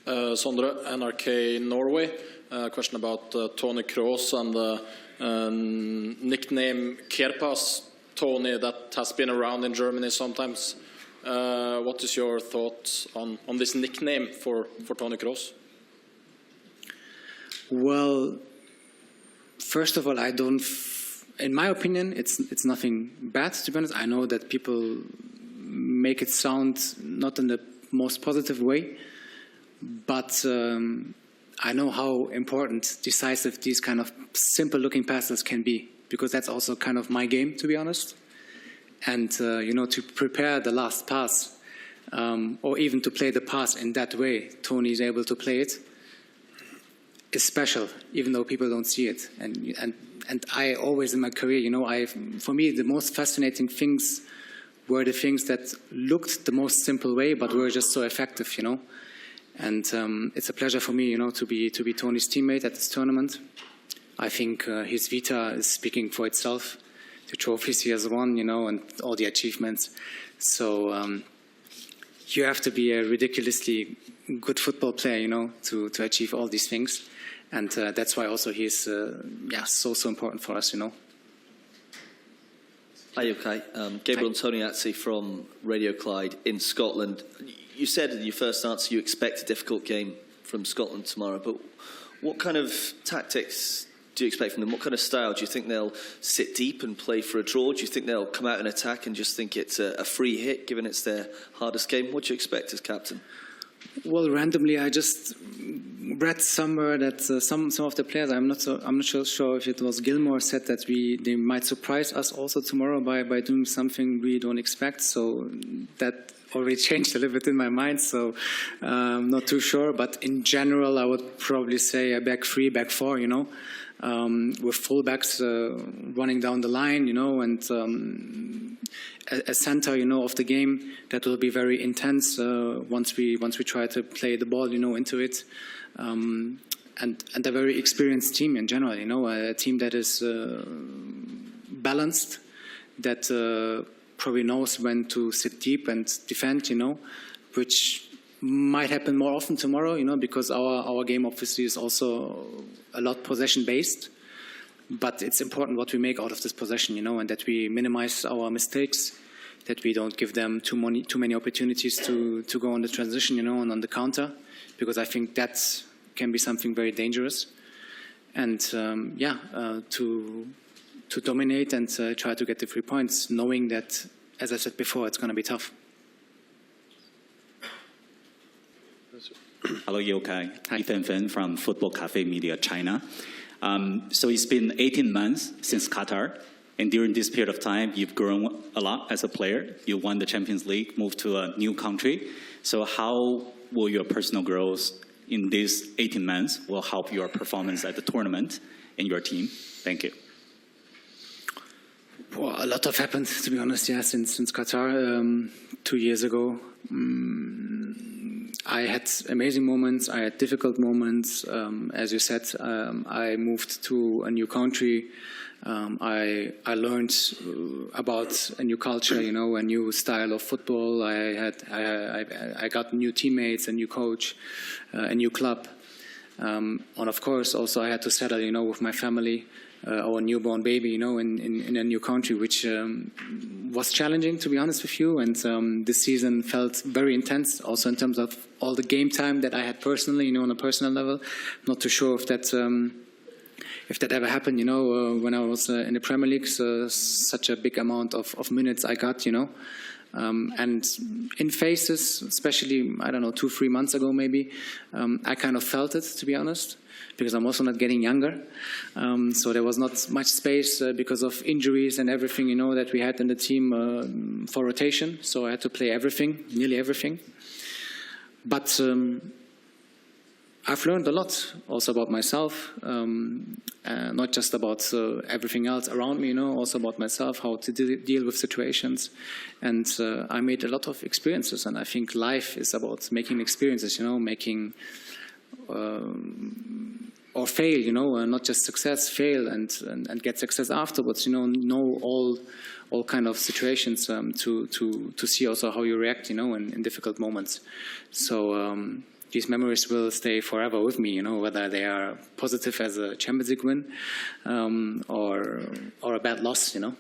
Sondre, NRK Norway. Question about Tony Kroos and the nickname Kerpas, Tony, that has been around in Germany sometimes. What is your thoughts on this nickname for Tony Kroos? Well, first of all, I don't. In my opinion, it's nothing bad, to be honest. I know that people make it sound not in the most positive way, but I know how important, decisive these kind of simple-looking passes can be, because that's also kind of my game, to be honest. And you know, to prepare the last pass, or even to play the pass in that way, Tony is able to play it, is special, even though people don't see it. And I always in my career, you know, for me the most fascinating things were the things that looked the most simple way, but were just so effective, you know. And it's a pleasure for me, you know, to be Tony's teammate at this tournament. I think his vita is speaking for itself. The trophies he has won, you know, and all the achievements. So you have to be a ridiculously good football player, you know, to achieve all these things. And that's why also he's so important for us, you know. Hi, Ilkay. Gabriel Antoniazzi from Radio Clyde in Scotland. You said in your first answer you expect a difficult game from Scotland tomorrow, but what kind of tactics do you expect from them? What kind of style? Do you think they'll sit deep and play for a draw? Do you think they'll come out and attack and just think it's a free hit, given it's their hardest game? What do you expect as captain? Well, randomly, I just read somewhere that some of the players, I'm not so sure if it was Gilmore, said that they might surprise us also tomorrow by doing something we don't expect. So that already changed a little bit in my mind. So I'm not too sure. But in general, I would probably say a back three, back four, you know, with fullbacks running down the line, you know, and a center, you know, of the game that will be very intense once we try to play the ball, you know, into it, and a very experienced team in general, you know, a team that is balanced, that probably knows when to sit deep and defend, you know, which might happen more often tomorrow, you know, because our game obviously is also a lot possession based. But it's important what we make out of this possession, you know, and that we minimize our mistakes, that we don't give them too many opportunities to go on the transition, you know, and on the counter, because I think that can be something very dangerous. And to dominate and try to get the 3 points, knowing that, as I said before, it's going to be tough. Hello, Ilkay. Ethan Fen from Football Cafe Media, China. So it's been 18 months since Qatar, and during this period of time, you've grown a lot as a player. You won the Champions League, moved to a new country. So how will your personal growth in these 18 months will help your performance at the tournament and your team? Thank you. Well, a lot have happened, to be honest, yeah, since Qatar 2 years ago. I had amazing moments, I had difficult moments. As you said, I moved to a new country. I learned about a new culture, you know, a new style of football. I got new teammates, a new coach, a new club. And of course, also I had to settle, you know, with my family, our newborn baby, you know, in a new country, which was challenging, to be honest with you. And this season felt very intense, also in terms of all the game time that I had personally, you know, on a personal level. Not too sure if that ever happened, you know, when I was in the Premier League, such a big amount of minutes I got, you know. And in phases, especially, I don't know, 2-3 months ago maybe, I kind of felt it, to be honest, because I'm also not getting younger. So there was not much space because of injuries and everything, you know, that we had in the team for rotation. So I had to play everything, nearly everything. But I've learned a lot also about myself, not just about everything else around me, you know, also about myself, how to deal with situations. And I made a lot of experiences, and I think life is about making experiences, you know, making or fail, you know, not just success, fail and get success afterwards, you know all kind of situations to see also how you react, you know, in difficult moments. So these memories will stay forever with me, you know, whether they are positive as a Champions League win or a bad loss, you know.